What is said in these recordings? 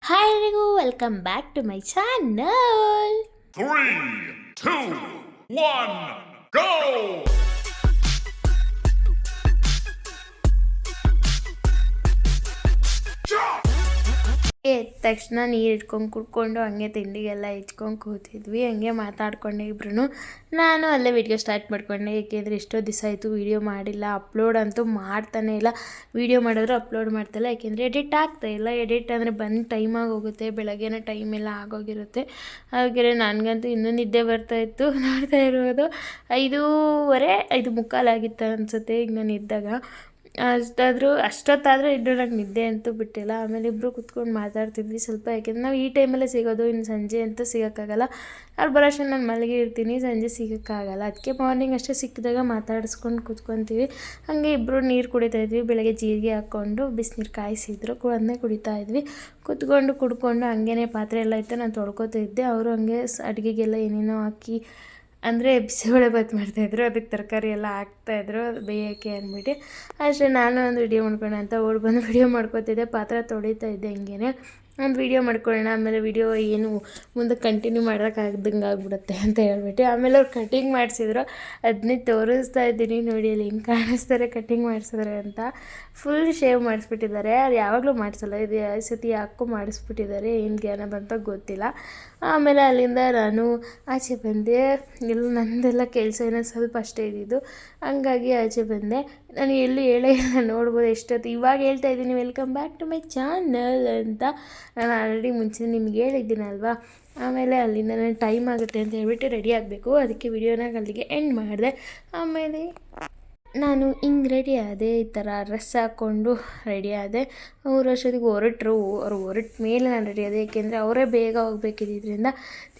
Hi ಎಲ್ರಿಗೂ welcome back to my channel. 3, 2, 1, go! ಎದ್ದ ತಕ್ಷಣ ನೀರು ಇಟ್ಕೊಂಡು ಕುಡ್ಕೊಂಡು ಹಂಗೆ ತಿಂಡಿಗೆಲ್ಲ ಇಟ್ಕೊಂಡು ಕೂತಿದ್ವಿ. ಹಂಗೆ ಮಾತಾಡ್ಕೊಂಡೆ ಇಬ್ರು. ನಾನು ಅಲ್ಲೇ ವಿಡಿಯೋ ಸ್ಟಾರ್ಟ್ ಮಾಡ್ಕೊಂಡೆ, ಏಕೆಂದರೆ ಎಷ್ಟೋ ದಿವಸ ಆಯಿತು ವೀಡಿಯೋ ಮಾಡಿಲ್ಲ. ಅಪ್ಲೋಡ್ ಅಂತೂ ಮಾಡ್ತಾನೆ ಇಲ್ಲ. ವೀಡಿಯೋ ಮಾಡಿದ್ರು ಅಪ್ಲೋಡ್ ಮಾಡ್ತಾಯಿಲ್ಲ, ಯಾಕೆಂದರೆ ಎಡಿಟ್ ಆಗ್ತಾಯಿಲ್ಲ. ಎಡಿಟ್ ಅಂದರೆ ಬಂದು ಟೈಮಾಗಿ ಹೋಗುತ್ತೆ, ಬೆಳಗ್ಗೆನೇ ಟೈಮ್ ಎಲ್ಲ ಆಗೋಗಿರುತ್ತೆ. ಹಾಗೆ ನನಗಂತೂ ಇನ್ನೂ ನಿದ್ದೆ ಬರ್ತಾಯಿತ್ತು. ನೋಡ್ತಾ ಇರೋದು 5:15 ಆಗಿತ್ತು ಅನಿಸುತ್ತೆ ಈಗ ನಾನು ಇದ್ದಾಗ. ಅಷ್ಟೊತ್ತಾದರೂ ಇನ್ನೂ ನಂಗೆ ನಿದ್ದೆ ಅಂತೂ ಬಿಟ್ಟಿಲ್ಲ. ಆಮೇಲೆ ಇಬ್ಬರು ಕುತ್ಕೊಂಡು ಮಾತಾಡ್ತಿದ್ವಿ ಸ್ವಲ್ಪ, ಯಾಕೆಂದರೆ ನಾವು ಈ ಟೈಮಲ್ಲೇ ಸಿಗೋದು, ಇನ್ನು ಸಂಜೆ ಅಂತೂ ಸಿಗೋಕ್ಕಾಗಲ್ಲ. ಅವ್ರು ಬರೋಷ್ಟು ನಾನು ಮಲಗಿ ಇರ್ತೀನಿ, ಸಂಜೆ ಸಿಗೋಕ್ಕಾಗಲ್ಲ. ಅದಕ್ಕೆ ಮಾರ್ನಿಂಗ್ ಅಷ್ಟೇ ಸಿಕ್ಕಿದಾಗ ಮಾತಾಡಿಸ್ಕೊಂಡು ಕುತ್ಕೊತೀವಿ. ಹಾಗೆ ಇಬ್ಬರು ನೀರು ಕುಡಿತಾಯಿದ್ವಿ. ಬೆಳಗ್ಗೆ ಜೀರಿಗೆ ಹಾಕ್ಕೊಂಡು ಬಿಸಿನೀರು ಕಾಯಿಸಿದ್ರು, ಅದನ್ನೇ ಕುಡಿತಾಯಿದ್ವಿ. ಕುಡ್ಕೊಂಡು ಹಂಗೇ ಪಾತ್ರೆ ಎಲ್ಲ ಇತ್ತು, ನಾನು ತೊಳ್ಕೊತಾ ಇದ್ದೆ. ಅವರು ಹಂಗೆ ಅಡುಗೆಗೆಲ್ಲ ಏನೇನೋ ಹಾಕಿ, ಅಂದರೆ ಬಿಸಿಬೇಳೆ ಬಾತ್ ಮಾಡ್ತಾಯಿದ್ರು, ಅದಕ್ಕೆ ತರಕಾರಿ ಎಲ್ಲ ಹಾಕ್ತಾಯಿದ್ರು ಬೇಯೋಕ್ಕೆ ಅಂದ್ಬಿಟ್ಟು. ಅಷ್ಟೇ ನಾನು ಒಂದು ವಿಡಿಯೋ ಮಾಡ್ಕೊಳ್ಳೋಣ ಅಂತ ಓಡಿ ಬಂದು ವಿಡಿಯೋ ಮಾಡ್ಕೊತಿದ್ದೆ. ಪಾತ್ರೆ ತೊಳಿತಾ ಇದ್ದೆ, ಹಂಗೇ ಒಂದು ವಿಡಿಯೋ ಮಾಡ್ಕೊಳ್ಳೋಣ. ಆಮೇಲೆ ವಿಡಿಯೋ ಏನು ಮುಂದೆ ಕಂಟಿನ್ಯೂ ಮಾಡೋಕ್ಕಾಗ್ದಂಗೆ ಆಗ್ಬಿಡುತ್ತೆ ಅಂತ ಹೇಳ್ಬಿಟ್ಟು ಆಮೇಲೆ ಅವ್ರು ಕಟಿಂಗ್ ಮಾಡಿಸಿದ್ರು, ಅದನ್ನೇ ತೋರಿಸ್ತಾ ಇದ್ದೀನಿ. ನೋಡಿ ಅಲ್ಲಿ ಹೆಂಗೆ ಕಾಣಿಸ್ತಾರೆ ಕಟಿಂಗ್ ಮಾಡಿಸಿದ್ರೆ ಅಂತ. ಫುಲ್ ಶೇವ್ ಮಾಡಿಸ್ಬಿಟ್ಟಿದ್ದಾರೆ. ಅದು ಯಾವಾಗಲೂ ಮಾಡಿಸಲ್ಲ, ಇದು ಸತಿ ಯಾಕೋ ಮಾಡಿಸ್ಬಿಟ್ಟಿದ್ದಾರೆ. ಏನು ಜ್ಞಾನ ಬಂತ ಗೊತ್ತಿಲ್ಲ. ಆಮೇಲೆ ಅಲ್ಲಿಂದ ನಾನು ಆಚೆ ಬಂದೆ. ನಂದೆಲ್ಲ ಕೆಲಸ ಏನೋ ಸ್ವಲ್ಪ ಅಷ್ಟೇ ಇದ್ದಿದ್ದು, ಹಂಗಾಗಿ ಆಚೆ ಬಂದೆ. ನಾನು ಎಲ್ಲೂ ಹೇಳೇ ಇಲ್ಲ, ನೋಡ್ಬೋದು ಎಷ್ಟೊತ್ತು. ಇವಾಗ ಹೇಳ್ತಾ ಇದ್ದೀನಿ welcome back to my channel ಅಂತ. ನಾನು ಆಲ್ರೆಡಿ ಮುಂಚೆ ನಿಮ್ಗೆ ಹೇಳಿದ್ದೀನಲ್ವಾ. ಆಮೇಲೆ ಅಲ್ಲಿಂದ ನಾನು ಟೈಮ್ ಆಗುತ್ತೆ ಅಂತ ಹೇಳ್ಬಿಟ್ಟು ರೆಡಿ ಆಗಬೇಕು, ಅದಕ್ಕೆ ವಿಡಿಯೋನ ಅಲ್ಲಿಗೆ ಎಂಡ್ ಮಾಡಿದೆ. ಆಮೇಲೆ ನಾನು ಹಿಂಗೆ ರೆಡಿ ಆದೆ, ಈ ಥರ ಡ್ರೆಸ್ ಹಾಕ್ಕೊಂಡು ರೆಡಿ ಆದೆ. ಅವ್ರು ಅಷ್ಟೊತ್ತಿಗೆ ಹೊರಟ್ರು. ಅವ್ರು ಹೊರಟ ಮೇಲೆ ನಾನು ರೆಡಿ ಆದೆ, ಏಕೆಂದರೆ ಅವರೇ ಬೇಗ ಹೋಗ್ಬೇಕಿದ್ದರಿಂದ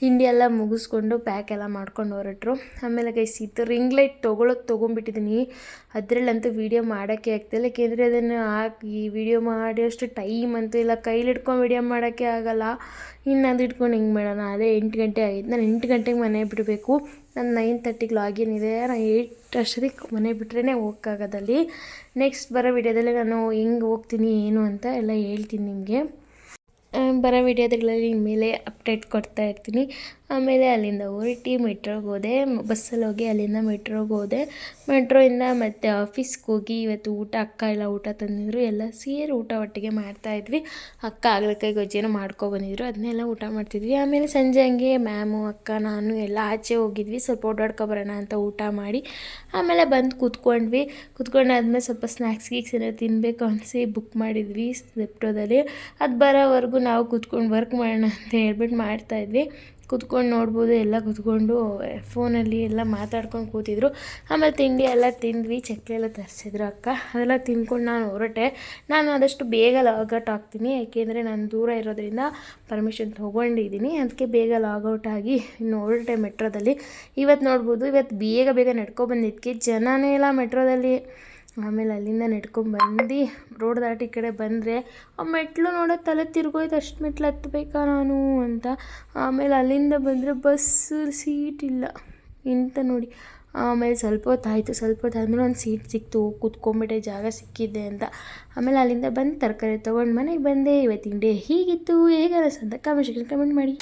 ತಿಂಡಿ ಎಲ್ಲ ಮುಗಿಸ್ಕೊಂಡು ಪ್ಯಾಕ್ ಎಲ್ಲ ಮಾಡ್ಕೊಂಡು ಹೊರಟ್ರು. ಆಮೇಲೆ ಗೈಸಿತ್ತು ರಿಂಗ್ ಲೈಟ್ ತೊಗೊಂಡ್ಬಿಟ್ಟಿದ್ದೀನಿ. ಅದರಲ್ಲಂತೂ ವೀಡಿಯೋ ಮಾಡೋಕ್ಕೆ ಆಗ್ತಾಯಿಲ್ಲ, ಏಕೆಂದರೆ ಅದನ್ನು ಹಾಕಿ ವೀಡಿಯೋ ಮಾಡಿ ಅಷ್ಟು ಟೈಮ್ ಅಂತೂ ಇಲ್ಲ. ಕೈಲಿ ಇಟ್ಕೊಂಡು ವೀಡಿಯೋ ಮಾಡೋಕ್ಕೆ ಆಗೋಲ್ಲ. ಇನ್ನು ಅದು ಇಟ್ಕೊಂಡು ಹಿಂಗೆ ಮಾಡೋಣ. ಅದೇ 8 ಗಂಟೆ ಆಗಿತ್ತು. ನಾನು 8 ಗಂಟೆಗೆ ಮನೆ ಬಿಡಬೇಕು. ನಾನು 9:30ಗೆ ಲಾಗಿನ್ ಇದೆ. ನಾನು 8 ಅಷ್ಟೊತ್ತಿಗೆ ಮನೆ ಬಿಟ್ರೇ ಹೋಗೋಕ್ಕಾಗೋದಲ್ಲಿ. ನೆಕ್ಸ್ಟ್ ಬರೋ ವಿಡಿಯೋದಲ್ಲಿ ನಾನು ಹೆಂಗೆ ಹೋಗ್ತೀನಿ ಏನು ಅಂತ ಎಲ್ಲ ಹೇಳ್ತೀನಿ ನಿಮಗೆ. ಬರೋ ವಿಡಿಯೋದಲ್ಲಿ ಮೇಲೆ ಅಪ್ಡೇಟ್ ಕೊಡ್ತಾ ಇರ್ತೀನಿ. ಆಮೇಲೆ ಅಲ್ಲಿಂದ ಹೊರಟಿ ಮೆಟ್ರೋಗೆ ಹೋದೆ. ಬಸ್ಸಲ್ಲಿ ಹೋಗಿ ಅಲ್ಲಿಂದ ಮೆಟ್ರೋಗೆ ಹೋದೆ. ಮೆಟ್ರೋಯಿಂದ ಮತ್ತೆ ಆಫೀಸ್ಗೆ ಹೋಗಿ ಇವತ್ತು ಅಕ್ಕ ಎಲ್ಲ ಊಟ ತಂದಿದ್ರು. ಎಲ್ಲ ಸೇರಿ ಊಟ ಒಟ್ಟಿಗೆ ಮಾಡ್ತಾಯಿದ್ವಿ. ಅಕ್ಕ ಹಾಗಲಕಾಯಿ ಗೊಜ್ಜೇನೋ ಮಾಡ್ಕೊಬಂದಿದ್ರು, ಅದನ್ನೆಲ್ಲ ಊಟ ಮಾಡ್ತಿದ್ವಿ. ಆಮೇಲೆ ಸಂಜೆ ಹಂಗೆ ಮ್ಯಾಮು, ಅಕ್ಕ, ನಾನು ಎಲ್ಲ ಆಚೆ ಹೋಗಿದ್ವಿ, ಸ್ವಲ್ಪ ಓಡಾಡ್ಕೊಬರೋಣ ಅಂತ ಊಟ ಮಾಡಿ. ಆಮೇಲೆ ಬಂದು ಕೂತ್ಕೊಂಡಾದ್ಮೇಲೆ ಸ್ವಲ್ಪ ಸ್ನ್ಯಾಕ್ಸ್ ಏನೋ ತಿನ್ನಬೇಕು ಅನಿಸಿ ಬುಕ್ ಮಾಡಿದ್ವಿ ಜೆಪ್ಟೋದಲ್ಲಿ. ಅದು ಬರೋವರೆಗೂ ನಾವು ಕೂತ್ಕೊಂಡು ವರ್ಕ್ ಮಾಡೋಣ ಅಂತ ಹೇಳ್ಬಿಟ್ಟು ಮಾಡ್ತಾಯಿದ್ವಿ. ಕೂತ್ಕೊಂಡು ನೋಡ್ಬೋದು, ಎಲ್ಲ ಕೂತ್ಕೊಂಡು ಫೋನಲ್ಲಿ ಎಲ್ಲ ಮಾತಾಡ್ಕೊಂಡು ಕೂತಿದ್ರು. ಆಮೇಲೆ ತಿಂಡಿ ಎಲ್ಲ ತಿಂದ್ವಿ. ಚಕ್ಲಿ ಎಲ್ಲ ತರಿಸಿದ್ರು ಅಕ್ಕ, ಅದೆಲ್ಲ ತಿಂದ್ಕೊಂಡು ನಾನು ಹೊರಟೆ. ನಾನು ಆದಷ್ಟು ಬೇಗ ಲಾಗೌಟ್ ಆಗ್ತೀನಿ, ಯಾಕೆಂದರೆ ನಾನು ದೂರ ಇರೋದ್ರಿಂದ ಪರ್ಮಿಷನ್ ತೊಗೊಂಡಿದ್ದೀನಿ. ಅದಕ್ಕೆ ಬೇಗ ಲಾಗೌಟ್ ಆಗಿ ಇನ್ನು ಹೊರಟೆ ಮೆಟ್ರೋದಲ್ಲಿ. ಇವತ್ತು ನೋಡ್ಬೋದು, ಇವತ್ತು ಬೇಗ ನಡ್ಕೊಬಂದಿದ್ದಕ್ಕೆ ಜನನೇ ಇಲ್ಲ ಮೆಟ್ರೋದಲ್ಲಿ. ಆಮೇಲೆ ಅಲ್ಲಿಂದ ನಡ್ಕೊಂಡ್ಬಂದು ರೋಡ್ ದಾಟಿ ಕಡೆ ಬಂದರೆ ಆ ಮೆಟ್ಲು ನೋಡೋ ತಲೆ ತಿರ್ಗೋಯ್ತು, ಅಷ್ಟು ಮೆಟ್ಲು ಹತ್ತಬೇಕಾ ನಾನು ಅಂತ. ಆಮೇಲೆ ಅಲ್ಲಿಂದ ಬಂದರೆ ಬಸ್ಸು ಸೀಟ್ ಇಲ್ಲ ಇಂತ ನೋಡಿ. ಆಮೇಲೆ ಸ್ವಲ್ಪ ಹೊತ್ತಾದ್ಮೇಲೆ ಒಂದು ಸೀಟ್ ಸಿಕ್ತು, ಕೂತ್ಕೊಂಡ್ಬಿಟ್ಟೆ, ಜಾಗ ಸಿಕ್ಕಿದ್ದೆ ಅಂತ. ಆಮೇಲೆ ಅಲ್ಲಿಂದ ಬಂದು ತರಕಾರಿ ತೊಗೊಂಡು ಮನೆಗೆ ಬಂದೆ. ಇವತ್ತಿನ ಡೇ ಹೀಗಿತ್ತು, ಹೇಗೆ ಅನಿಸ್ತಂತ ಕಮೆಂಟ್ ಮಾಡಿ.